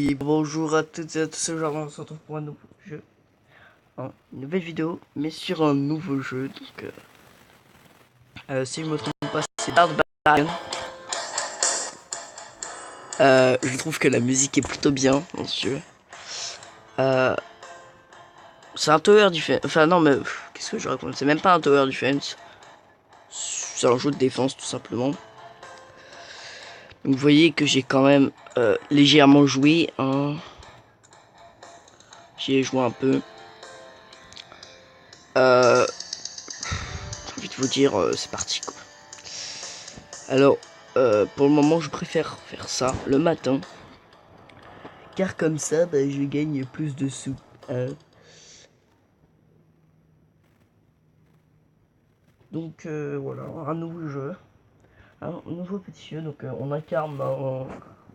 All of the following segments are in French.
Oui, bonjour à toutes et à tous, aujourd'hui on se retrouve pour un nouveau jeu, une nouvelle vidéo, mais sur un nouveau jeu, donc si je me trompe pas, c'est Barbarian. Je trouve que la musique est plutôt bien dans ce jeu. C'est un tower defense, enfin non mais, qu'est-ce que je raconte, c'est même pas un tower defense, c'est un jeu de défense tout simplement. Donc vous voyez que j'ai quand même légèrement joué, hein. J'y ai joué un peu. J'ai envie de vous dire, c'est parti quoi. Alors, pour le moment, je préfère faire ça le matin. Car comme ça, bah, je gagne plus de sous. Donc, voilà, un nouveau jeu. Un nouveau petit jeu. Donc, on incarne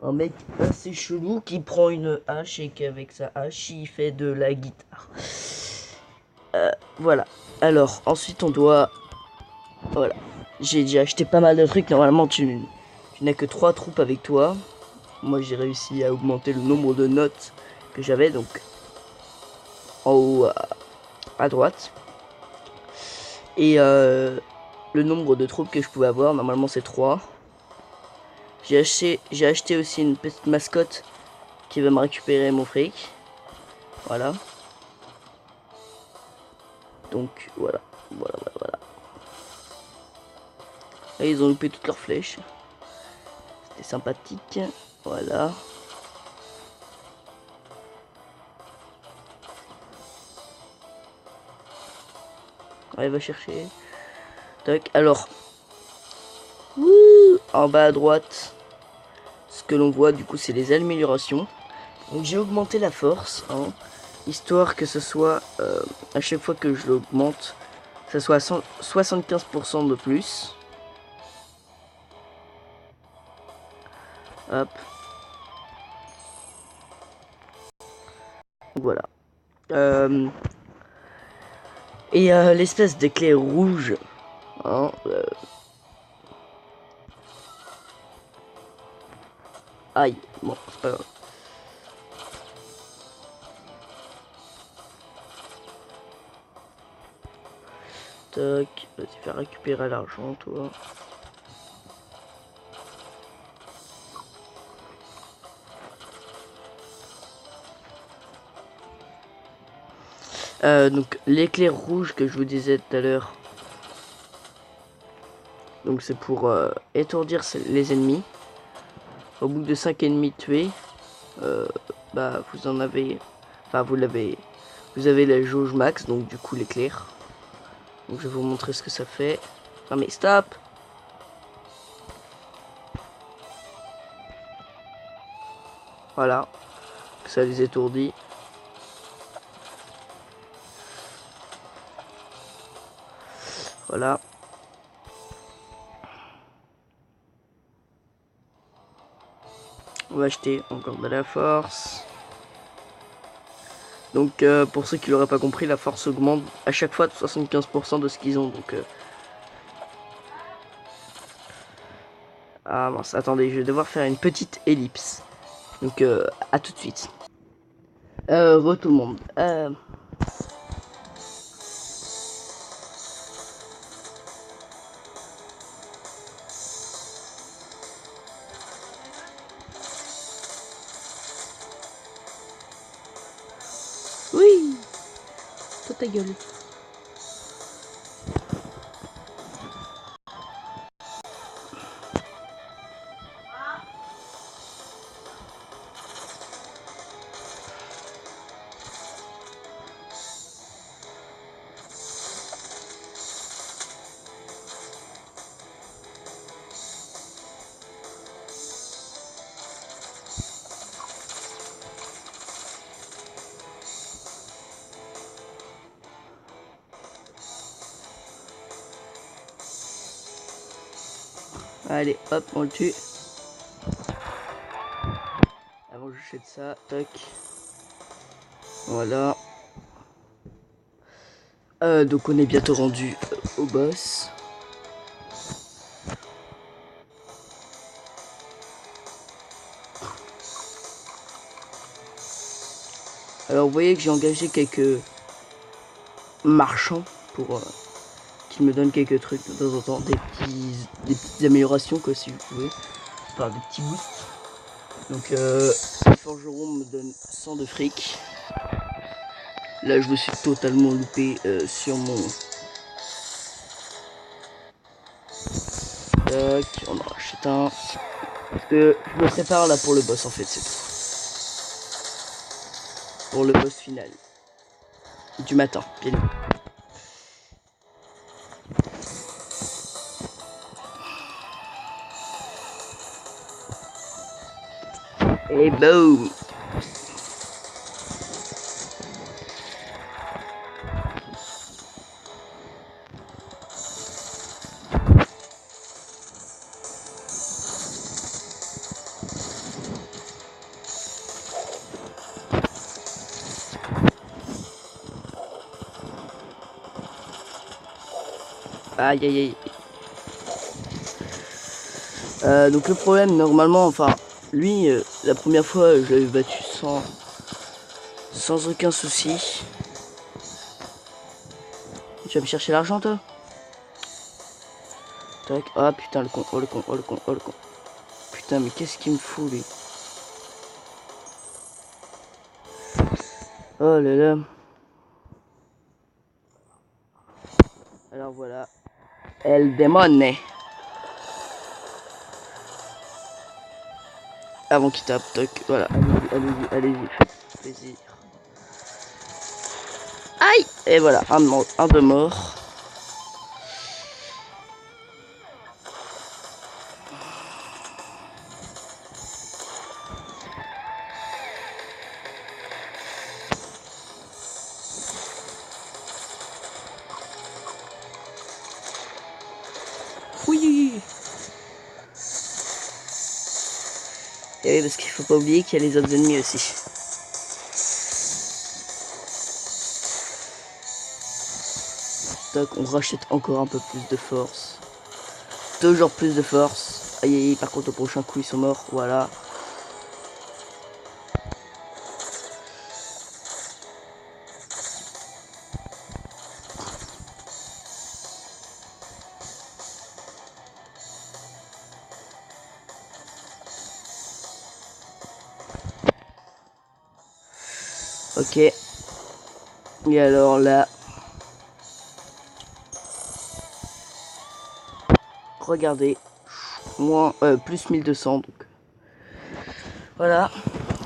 un mec assez chelou qui prend une hache et qu'avec sa hache, il fait de la guitare. Voilà. Alors, ensuite, on doit... Voilà. J'ai déjà acheté pas mal de trucs. Normalement, tu n'as que 3 troupes avec toi. Moi, j'ai réussi à augmenter le nombre de notes que j'avais. Donc, en haut à droite. Et le nombre de troupes que je pouvais avoir, normalement, c'est 3. J'ai acheté aussi une petite mascotte qui va me récupérer mon fric. Voilà. Donc, voilà. Voilà. Et ils ont loupé toutes leurs flèches. C'était sympathique. Voilà. Allez, va chercher. Tac. Alors. Wouh, en bas à droite. Ce que l'on voit, du coup, c'est les améliorations. Donc, j'ai augmenté la force. Hein, histoire que ce soit, à chaque fois que je l'augmente, ça soit à 75% de plus. Hop. Voilà. Et l'espèce d'éclair rouge. Hein, aïe. Bon, c'est pas grave. Tac. Vas-y, faire récupérer l'argent, toi. Donc, l'éclair rouge que je vous disais tout à l'heure. Donc, c'est pour étourdir les ennemis. Au bout de 5 ennemis tués, bah, vous en avez... Enfin, vous avez la jauge max, donc du coup l'éclair. Donc je vais vous montrer ce que ça fait. Non mais stop! Voilà. Ça les étourdit. Voilà. On va acheter encore de la force. Donc pour ceux qui l'auraient pas compris, la force augmente à chaque fois de 75% de ce qu'ils ont. Donc ah mince, attendez, je vais devoir faire une petite ellipse. Donc à tout de suite. Re tout le monde. Oui. Toi ta gueule. Allez, hop, on le tue. Avant je jette ça, toc. Voilà. Donc on est bientôt rendu au boss. Alors vous voyez que j'ai engagé quelques marchands pour qu'ils me donnent quelques trucs de temps en temps, des petites améliorations quoi si vous pouvez, enfin des petits boosts. Donc le forgeron me donne 100 de fric. Là je me suis totalement loupé sur mon... Tac, on en rachète un. Parce que je me prépare là pour le boss en fait, c'est tout. Pour le boss final. Du matin, bien évidemment. Et boum! Aïe aïe aïe. Donc le problème normalement, enfin lui la première fois je l'avais battu sans aucun souci. Tu vas me chercher l'argent toi? Tac, ah putain le con, oh le con, oh le con, oh le con. Putain mais qu'est-ce qu'il me fout lui? Oh là là. Alors voilà. El Demone. Avant qu'il tape, toc, voilà. Allez-y, allez-y, faites plaisir. Aïe! Et voilà, un de mort. Oui! Et oui, parce qu'il faut pas oublier qu'il y a les autres ennemis aussi. Tac, on rachète encore un peu plus de force. Toujours plus de force. Aïe aïe, par contre au prochain coup ils sont morts, voilà. Ok. Et alors là... Regardez. Moins, plus 1200 donc. Voilà.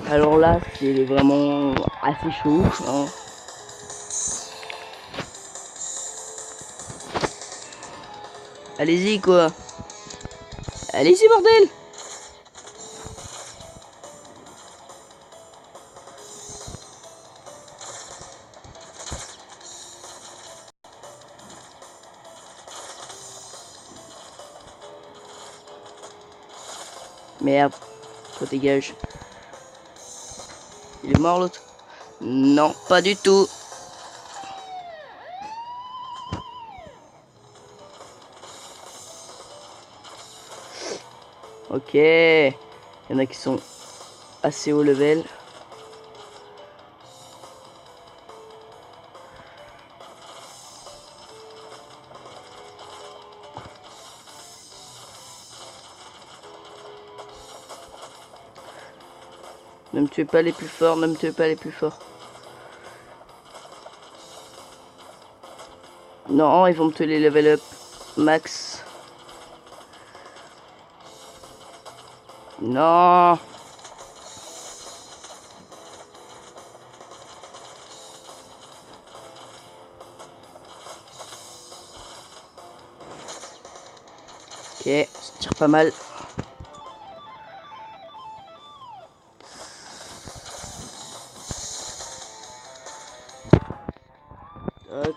Alors là, c'est vraiment assez chaud. Hein. Allez-y quoi. Allez-y bordel. Merde. Toi dégage. Il est mort l'autre? Non, pas du tout. Ok. Il y en a qui sont assez haut level. Ne me tuez pas les plus forts, ne me tuez pas les plus forts. Non, ils vont me tuer les level up max. Non. Ok, ça tire pas mal.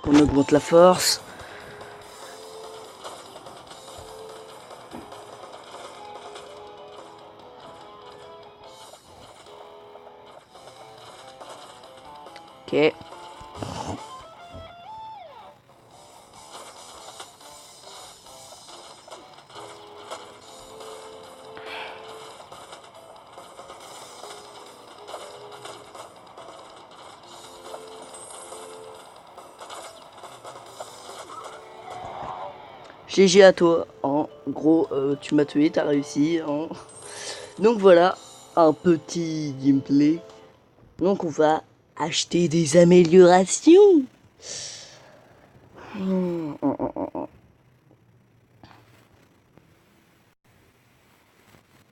On augmente la force. Ok. GG à toi. En gros, tu m'as tué, t'as réussi. Hein. Donc voilà, un petit gameplay. Donc on va acheter des améliorations.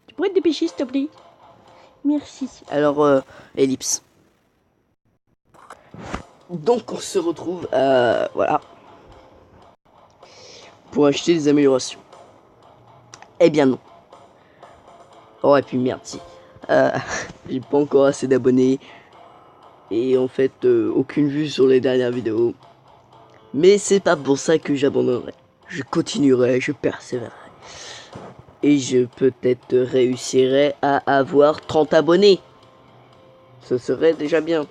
Tu pourrais te dépêcher s'il te plaît? Merci. Alors, ellipse. Donc on se retrouve, voilà, pour acheter des améliorations. Eh bien non. Oh et puis merde si. J'ai pas encore assez d'abonnés. Et en fait, aucune vue sur les dernières vidéos. Mais c'est pas pour ça que j'abandonnerai. Je continuerai, je persévérerai. Et je peut-être réussirai à avoir 30 abonnés. Ce serait déjà bien.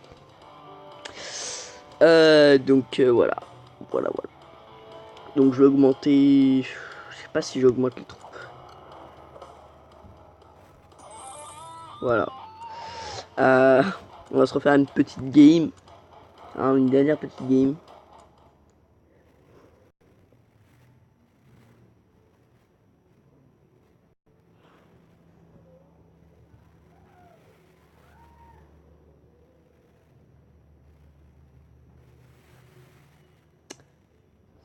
Donc voilà. Voilà. Donc je vais augmenter... Je sais pas si j'augmente les troupes. Voilà. On va se refaire une petite game. Hein, une dernière petite game.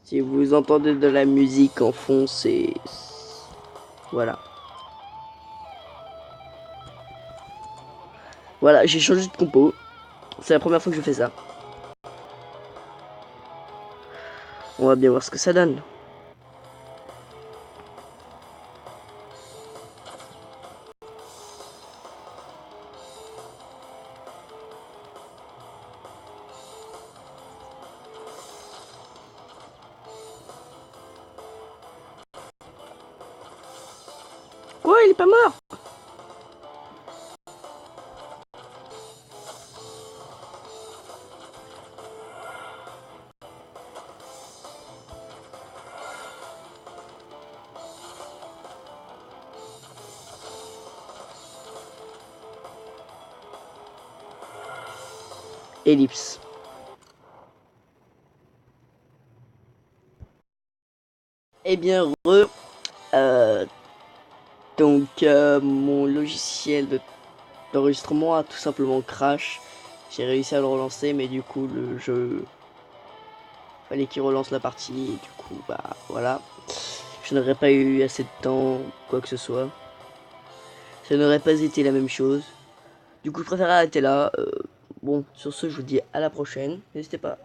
Si vous entendez de la musique en fond, c'est... Voilà. Voilà, j'ai changé de compo. C'est la première fois que je fais ça. On va bien voir ce que ça donne. Quoi, il est pas mort? Ellipse. Eh bien, mon logiciel d'enregistrement a tout simplement crash. J'ai réussi à le relancer, mais du coup, le jeu... Fallait qu'il relance la partie, et du coup, bah, voilà. Je n'aurais pas eu assez de temps, quoi que ce soit. Ça n'aurait pas été la même chose. Du coup, je préfère arrêter là. Bon, sur ce, je vous dis à la prochaine. N'hésitez pas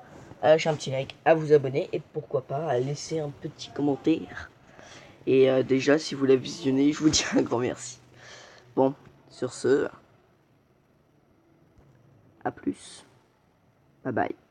à lâcher un petit like, à vous abonner et pourquoi pas à laisser un petit commentaire. Et déjà, si vous l'avez visionné, je vous dis un grand merci. Bon, sur ce, à plus. Bye bye.